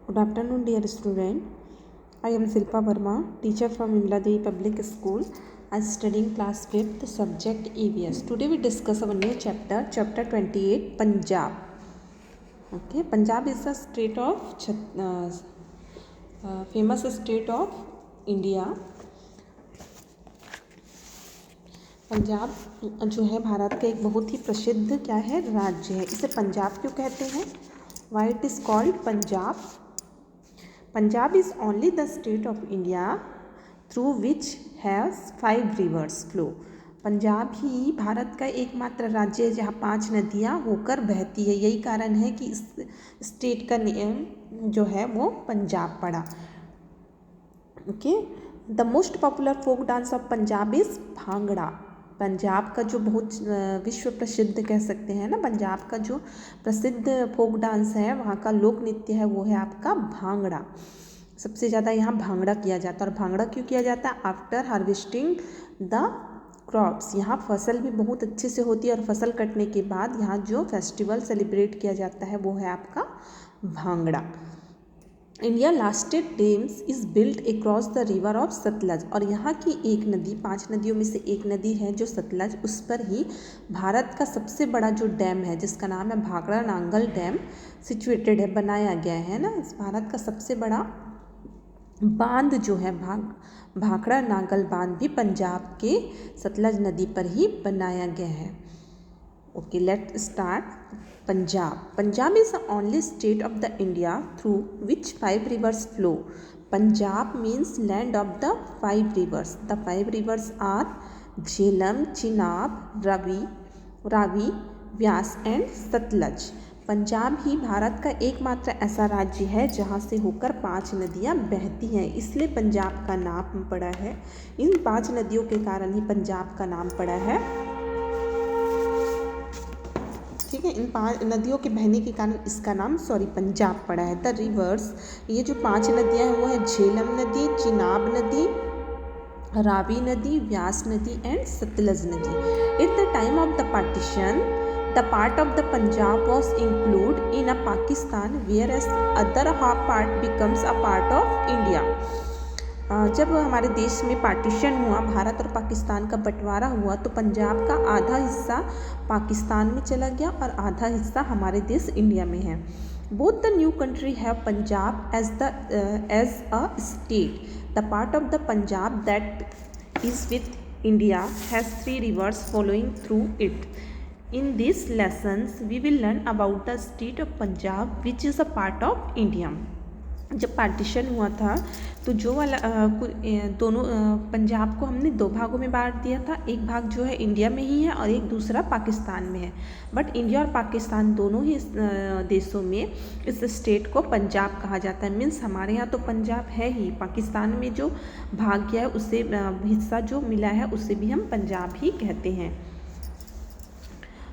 Good afternoon, dear student. I am Silpa Verma, teacher from Imladevi Public School. I study in class 5th, subject EVS. Today we discuss our new chapter, chapter 28, Punjab. Okay, Punjab is a state of famous state of India. Punjab जो है भारत का एक बहुत ही प्रसिद्ध क्या है राज्य है. इसे पंजाब क्यों कहते हैं? Why it is called Punjab? Punjab is only the state of India through which has 5 rivers flow. Punjab ही भारत का एकमात्र राज्य है जहाँ 5 नदियाँ होकर बहती है. यही कारण है कि इस स्टेट का नेम जो है वो पंजाब पड़ा. Okay, the most popular folk dance of Punjab is bhangra. Punjab का जो बहुत विश्व प्रसिद्ध कह सकते हैं ना, पंजाब का जो प्रसिद्ध फोक डांस है, वहाँ का लोक नृत्य है, वो है आपका भांगड़ा. सबसे ज़्यादा यहाँ भांगड़ा किया जाता है. और भांगड़ा क्यों किया जाता है? After harvesting the crops. यहाँ फसल भी बहुत अच्छे से होती है और फसल कटने के बाद यहाँ जो फेस्टिवल सेलिब्रेट किया जाता है वो है आपका bhangra. India lasted DIMMs is built across the river of Sutlej. और यहाँ की एक नदी, 5 नदियों में से एक नदी है जो सतलज, उस पर ही भारत का सबसे बड़ा जो डैम है जिसका नाम है भाखड़ा नांगल डैम सिचुएटेड है, बनाया गया है ना. भारत का सबसे बड़ा बांध जो है भाखड़ा नांगल बांध भी पंजाब के सतलज नदी पर ही बनाया गया है. Okay, let start. Punjab. Punjab is the only state of the India through which 5 rivers flow. Punjab means land of the 5 rivers. The 5 rivers are Jhelum, Chenab, Ravi, Beas and Sutlej. Punjab ही भारत का एकमात्र ऐसा राज्य है जहाँ से होकर 5 नदियाँ बहती हैं, इसलिए पंजाब का नाम पड़ा है. इन 5 नदियों के कारण ही पंजाब का नाम पड़ा है. ठीक है, इन 5 नदियों के बहने के कारण इसका नाम पंजाब पड़ा है. द रिवर्स, ये जो 5 नदियाँ हैं वो है झेलम नदी, चिनाब नदी, रावी नदी, व्यास नदी एंड सतलज नदी. At the time of the partition the part of the Punjab was included in a Pakistan, whereas other half part becomes a part of India. जब हमारे देश में पार्टीशन हुआ, भारत और पाकिस्तान का बंटवारा हुआ, तो पंजाब का आधा हिस्सा पाकिस्तान में चला गया और आधा हिस्सा हमारे देश इंडिया में है. Both the new country have Punjab as a state. The part of the Punjab that is with India has 3 rivers flowing through it. In these lessons, we will learn about the state of Punjab, which is a part of India. जब partition हुआ था तो जो वाला दोनों पंजाब को हमने 2 भागों में बांट दिया था. एक भाग जो है इंडिया में ही है और एक दूसरा पाकिस्तान में है. बट इंडिया और पाकिस्तान दोनों ही देशों में इस स्टेट को पंजाब कहा जाता है. मीन्स हमारे यहाँ तो पंजाब है ही, पाकिस्तान में जो भाग गया है उससे हिस्सा जो मिला है उसे भी हम पंजाब ही कहते हैं.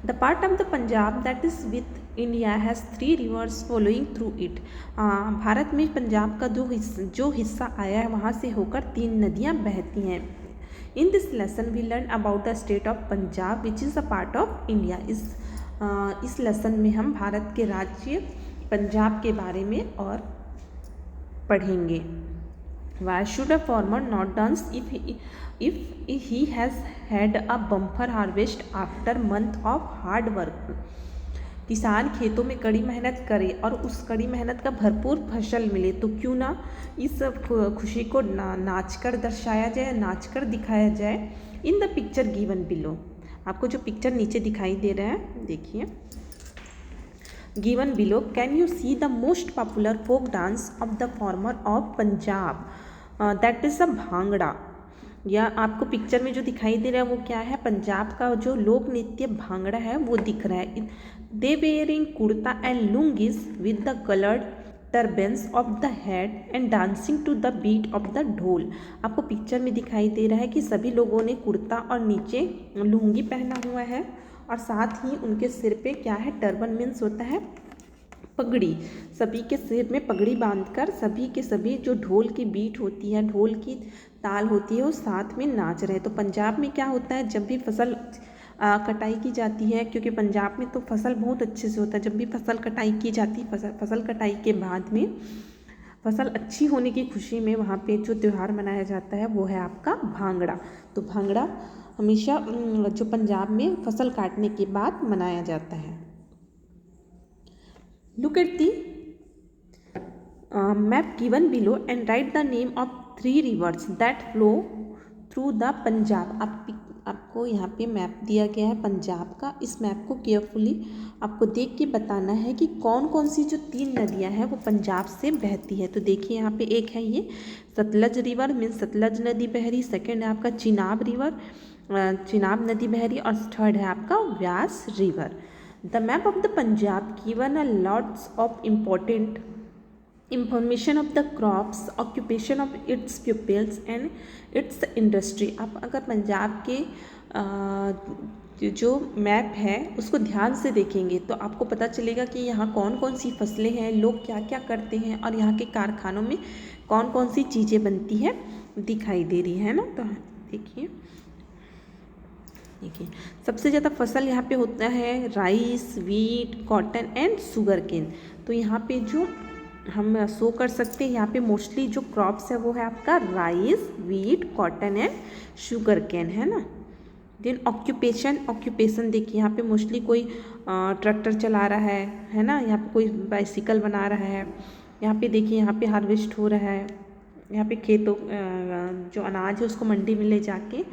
The part of the Punjab that is with India has 3 rivers flowing through it. Bharat में पंजाब का जो हिस्सा आया है वहाँ से होकर 3 नदियाँ बहती हैं. In this lesson we learn about the state of Punjab which is a part of India. इस लेसन में हम भारत के राज्य पंजाब के बारे में और पढ़ेंगे. Why should a farmer not dance if he has had a bumper harvest after month of hard work? किसान खेतों में कड़ी मेहनत करे और उस कड़ी मेहनत का भरपूर फसल मिले तो क्यों ना इस खुशी को नाच कर दर्शाया जाए, नाच कर दिखाया जाए. In the picture given below. आपको जो पिक्चर नीचे दिखाई दे रहा है देखिए. Given below, can you see the most popular folk dance of the farmer of Punjab, that is a bhangra. या आपको पिक्चर में जो दिखाई दे रहा है वो क्या है? पंजाब का जो लोक नृत्य भांगड़ा है वो दिख रहा है. They wearing kurta and lungis with the coloured turbans of the head and dancing to the beat of the dhol. आपको पिक्चर में दिखाई दे रहा है कि सभी लोगों ने कुर्ता और नीचे लुंगी पहना हुआ है और साथ ही उनके सिर पे क्या है? टर्बन मीन्स होता है पगड़ी. सभी के सिर में पगड़ी बांधकर सभी के सभी जो ढोल की बीट होती है, ढोल की ताल होती है, वो साथ में नाच रहे. तो पंजाब में क्या होता है, जब भी फसल कटाई की जाती है, क्योंकि पंजाब में तो फसल बहुत अच्छे से होता है, जब भी फसल कटाई की जाती है, फसल कटाई के बाद में फसल अच्छी होने की खुशी में वहाँ पे जो त्यौहार मनाया जाता है वो है आपका भांगड़ा। तो भांगड़ा हमेशा जो पंजाब में फसल काटने के बाद मनाया जाता है। Look at the map given below and right the name of 3 reverse that flow through the Punjab. आपको यहाँ पे मैप दिया गया है पंजाब का। इस मैप को केयरफुली आपको देख के बताना है कि कौन कौन सी जो 3 नदियाँ हैं वो पंजाब से बहती है। तो देखिए यहाँ पे एक है ये सतलज रिवर, मीन्स सतलज नदी बह रही। सेकेंड है आपका चिनाब रिवर, चिनाब नदी बह रही। और थर्ड है आपका Beas river. The map of the Punjab given a lots of important information of the crops, occupation of its peoples and its industry. आप अगर पंजाब के जो मैप है उसको ध्यान से देखेंगे तो आपको पता चलेगा कि यहाँ कौन कौन सी फसलें हैं, लोग क्या क्या करते हैं और यहाँ के कारखानों में कौन कौन सी चीज़ें बनती है दिखाई दे रही है ना। तो देखिए सबसे ज़्यादा फसल यहाँ पे होता है rice, wheat, cotton and sugarcane. तो यहाँ पे जो हम शो कर सकते हैं यहाँ पे मोस्टली जो क्रॉप्स है वो है आपका rice, wheat, cotton and sugarcane, है ना। देन ऑक्यूपेशन देखिए यहाँ पे मोस्टली कोई ट्रैक्टर चला रहा है ना। यहाँ पे कोई बाइसिकल बना रहा है। यहाँ पे देखिए यहाँ पे हार्वेस्ट हो रहा है। यहाँ पे खेतों जो अनाज है उसको मंडी में ले जाके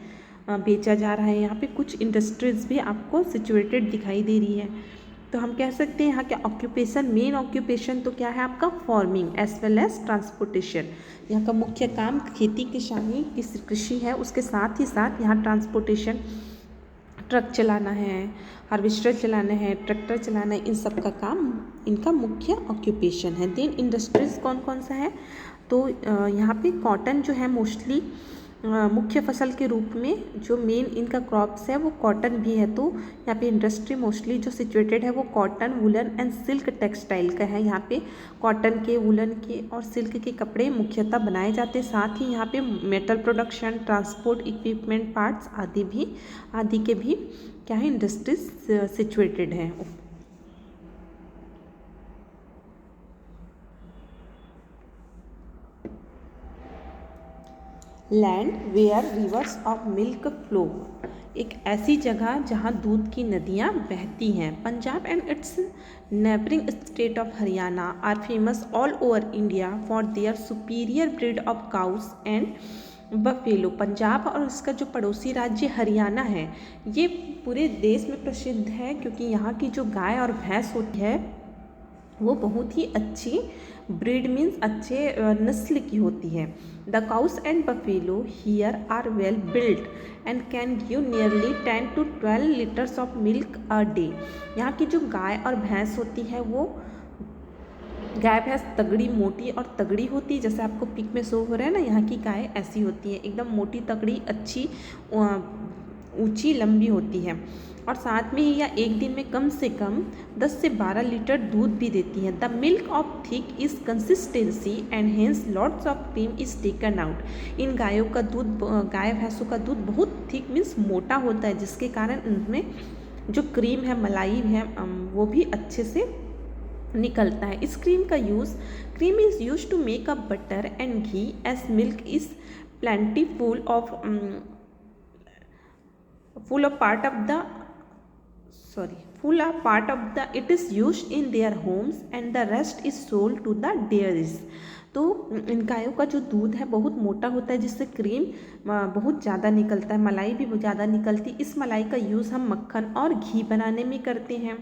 बेचा जा रहा है। यहाँ पे कुछ इंडस्ट्रीज भी आपको सिचुएटेड दिखाई दे रही है। तो हम कह सकते हैं यहाँ के ऑक्यूपेशन, मेन ऑक्यूपेशन तो क्या है आपका farming as well as transportation. यहाँ का मुख्य काम खेती किसानी कृषि है, उसके साथ ही साथ यहाँ ट्रांसपोर्टेशन, ट्रक चलाना है, हार्वेस्टर चलाना है, ट्रैक्टर चलाना है, इन सब का काम इनका मुख्य ऑक्यूपेशन है। देन इंडस्ट्रीज कौन कौन सा है तो यहाँ पे कॉटन जो है मोस्टली मुख्य फसल के रूप में जो मेन इनका क्रॉप्स है वो कॉटन भी है। तो यहाँ पे इंडस्ट्री मोस्टली जो सिचुएटेड है वो cotton, woollen and silk textile का है। यहाँ पे कॉटन के, वुलन के और सिल्क के कपड़े मुख्यतः बनाए जाते हैं। साथ ही यहाँ पे metal production, transport equipment, parts आदि के भी क्या है इंडस्ट्रीज सिचुएटेड है। Land where rivers of milk flow, एक ऐसी जगह जहां दूध की नदियां बहती हैं। Punjab and its neighbouring state of Haryana are famous all over India for their superior breed of cows and buffalo. Punjab और इसका जो पड़ोसी राज्य हरियाणा है ये पूरे देश में प्रसिद्ध है क्योंकि यहाँ की जो गाय और भैंस होती है वो बहुत ही अच्छी ब्रीड मीन्स अच्छे नस्ल की होती है। The cows and buffalo here are well built and can give nearly 10 to 12 litres of milk a day. यहाँ की जो गाय और भैंस होती है वो गाय भैंस तगड़ी, मोटी और तगड़ी होती है। जैसे आपको पिक में शो हो रहा है ना, यहाँ की गाय ऐसी होती है, एकदम मोटी तगड़ी, अच्छी ऊंची लंबी होती है और साथ में ही यह एक दिन में कम से कम 10 से 12 लीटर दूध भी देती है। The milk of thick is consistency and hence lots of cream is taken out. इन गायों का दूध, गाय भैंसों का दूध बहुत थिक मीन्स मोटा होता है जिसके कारण उनमें जो क्रीम है, मलाई है, वो भी अच्छे से निकलता है। This cream is use to make a butter and ghee as milk is plentiful part of the it is used in their homes and the rest is sold to the dairies। तो इन गायों का जो दूध है बहुत मोटा होता है जिससे क्रीम बहुत ज़्यादा निकलता है, मलाई भी बहुत ज़्यादा निकलती है। इस मलाई का यूज़ हम मक्खन और घी बनाने में करते हैं।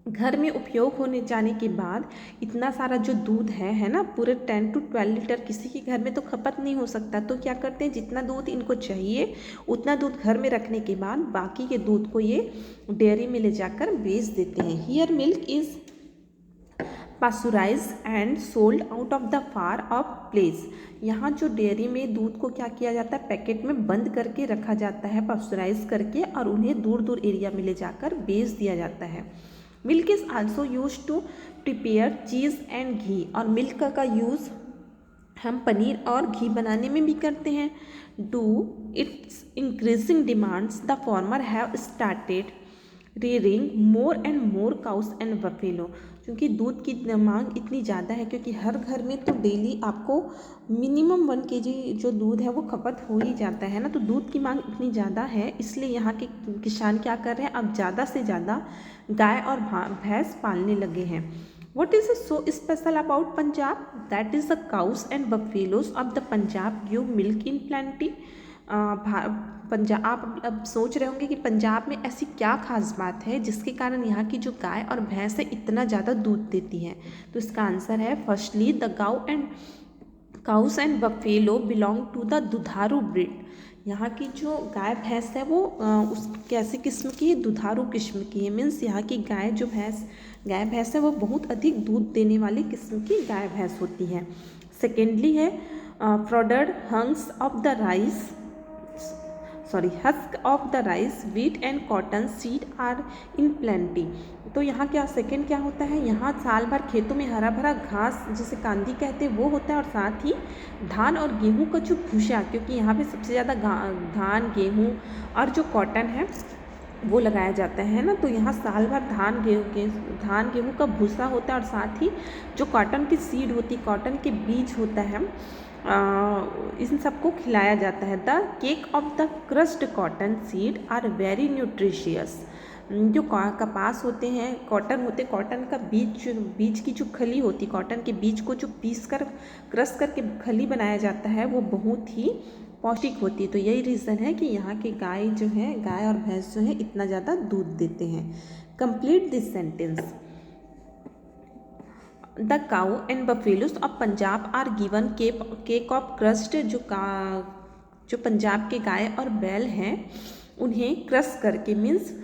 घर में उपयोग होने जाने के बाद इतना सारा जो दूध है ना, पूरे 10 to 12 लीटर किसी के घर में तो खपत नहीं हो सकता। तो क्या करते हैं, जितना दूध इनको चाहिए उतना दूध घर में रखने के बाद बाकी के दूध को ये डेयरी में ले जाकर बेच देते हैं। Here milk is pasteurized and sold out of the far of place. यहाँ जो डेयरी में दूध को क्या किया जाता है, पैकेट में बंद करके रखा जाता है, पास्चराइज करके, और उन्हें दूर दूर एरिया में ले जाकर बेच दिया जाता है। Milk is also use to prepare cheese and ghee, और मिल्क का यूज़ हम पनीर और घी बनाने में भी करते हैं। Do it's increasing demands the farmer have started rearing more and more cows and buffalo। क्योंकि दूध की मांग इतनी ज़्यादा है, क्योंकि हर घर में तो डेली आपको मिनिमम 1 kg जो दूध है वो खपत हो ही जाता है ना। तो दूध की मांग इतनी ज़्यादा है, इसलिए यहाँ के किसान क्या कर रहे हैं, अब ज़्यादा से ज़्यादा गाय और भैंस पालने लगे हैं। What is so special about Punjab? That is the cows and buffaloes of the Punjab give milk in plenty. Punjab, आप अब सोच रहे होंगे कि पंजाब में ऐसी क्या खास बात है जिसके कारण यहाँ की जो गाय और भैंस है इतना ज़्यादा दूध देती हैं। तो इसका आंसर है firstly the cows and buffalo belong to the दुधारू ब्रीड। यहाँ की जो गाय भैंस है वो उस कैसी किस्म की है, दुधारू किस्म की है। मीन्स यहाँ की गाय भैंस है वो बहुत अधिक दूध देने वाली किस्म की गाय भैंस होती है। सेकेंडली है product husk of the rice wheat and cotton seed are in plenty. तो यहाँ क्या सेकेंड क्या होता है, यहाँ साल भर खेतों में हरा भरा घास जिसे कांदी कहते हैं वो होता है, और साथ ही धान और गेहूँ का जो भूसा, क्योंकि यहाँ पे सबसे ज़्यादा धान गेहूँ और जो कॉटन है वो लगाया जाता है ना। तो यहाँ साल भर धान गेहूँ का भूसा होता है, और साथ ही जो कॉटन की सीड होती है, कॉटन के बीज होता है, इन सबको खिलाया जाता है। The cake of the crushed cotton seed are very nutritious. जो कपास होते हैं, कॉटन का बीज की जो खली होती, कॉटन के बीज को जो पीस कर क्रश करके खली बनाया जाता है वो बहुत ही पौष्टिक होती है। तो यही रीज़न है कि यहाँ के गाय और भैंस जो है इतना ज़्यादा दूध देते हैं। Complete this sentence. The cow and buffaloes of Punjab are given cake of crust. जो पंजाब के गाय और बैल हैं उन्हें क्रश करके, मीन्स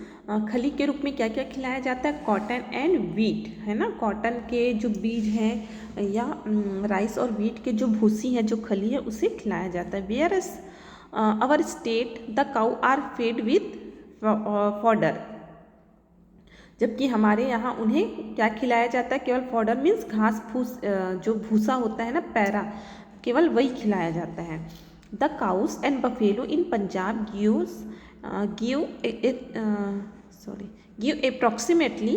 खली के रूप में क्या क्या खिलाया जाता है, कॉटन एंड व्हीट है ना। कॉटन के जो बीज हैं या राइस और व्हीट के जो भूसी है, जो खली है, उसे खिलाया जाता है। Where is our state the cow are fed with fodder. जबकि हमारे यहाँ उन्हें क्या खिलाया जाता है, केवल फॉडर मीन्स घास फूस, जो भूसा होता है ना, पैरा, केवल वही खिलाया जाता है। The cows and buffalo in Punjab give approximately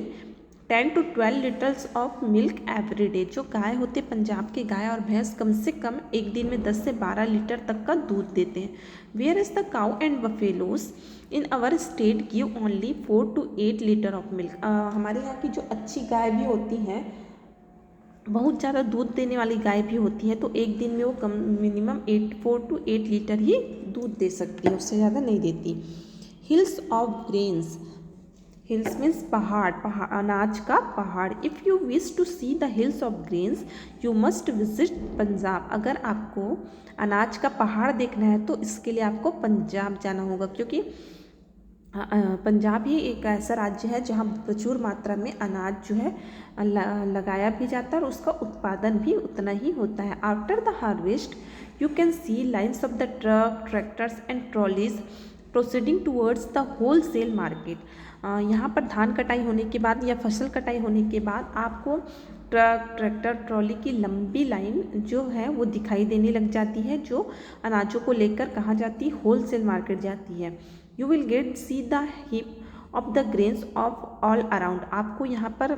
10 to 12 litres of milk every day. जो गाय होते पंजाब के गाय और भैंस कम से कम एक दिन में 10 से 12 लीटर तक का दूध देते हैं। Where is the cow and buffaloes in our state give only 4 to 8 litre of milk. हमारे यहाँ की जो अच्छी गाय भी होती हैं, बहुत ज़्यादा दूध देने वाली गाय भी होती है, तो एक दिन में वो मिनिमम 4 to 8 लीटर ही दूध दे सकती है, उससे ज़्यादा नहीं देती। Hills of grains. Hills means पहाड़, अनाज का पहाड़। If you wish to see the hills of grains you must visit Punjab. अगर आपको अनाज का पहाड़ देखना है तो इसके लिए आपको पंजाब जाना होगा, क्योंकि पंजाब ही एक ऐसा राज्य है जहाँ प्रचुर मात्रा में अनाज जो है लगाया भी जाता है और उसका उत्पादन भी उतना ही होता है। After the harvest you can see lines of the tractors and trolleys proceeding towards the wholesale market. यहाँ पर धान कटाई होने के बाद या फसल कटाई होने के बाद आपको ट्रैक्टर ट्रॉली की लंबी लाइन जो है वो दिखाई देने लग जाती है, जो अनाजों को लेकर कहाँ जाती है, होल सेल मार्केट जाती है। You will get see the heap of the grains of all around. आपको यहाँ पर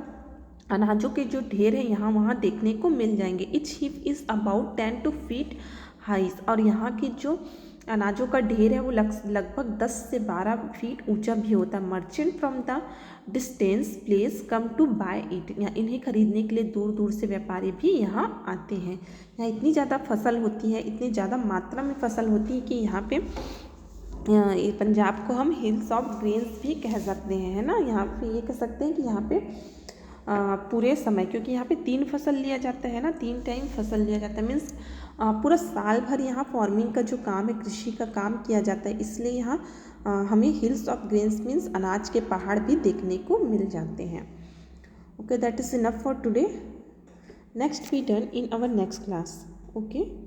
अनाजों के जो ढेर हैं यहाँ वहाँ देखने को मिल जाएंगे। Each heap is about 10 to 12 feet heights. और यहाँ की जो अनाजों का ढेर है वो लगभग 10 से 12 फीट ऊंचा भी होता है। Merchant from the distance place come to buy it. इन्हें खरीदने के लिए दूर दूर से व्यापारी भी यहाँ आते हैं। यहाँ इतनी ज़्यादा फसल होती है, इतनी ज़्यादा मात्रा में फसल होती है कि यहाँ पे पंजाब को हम हिल्स ऑफ ग्रेन्स भी कह सकते हैं, है ना। यहाँ पे ये कह सकते हैं कि यहाँ पे पूरे समय, क्योंकि यहाँ पे 3 फसल लिया जाता है ना, 3 टाइम फसल लिया जाता है, मीन्स पूरा साल भर यहाँ फार्मिंग का जो काम है, कृषि का काम किया जाता है, इसलिए यहाँ हमें हिल्स ऑफ ग्रेन्स मीन्स अनाज के पहाड़ भी देखने को मिल जाते हैं। Okay, that is enough for today. Next we done in our next class. Okay.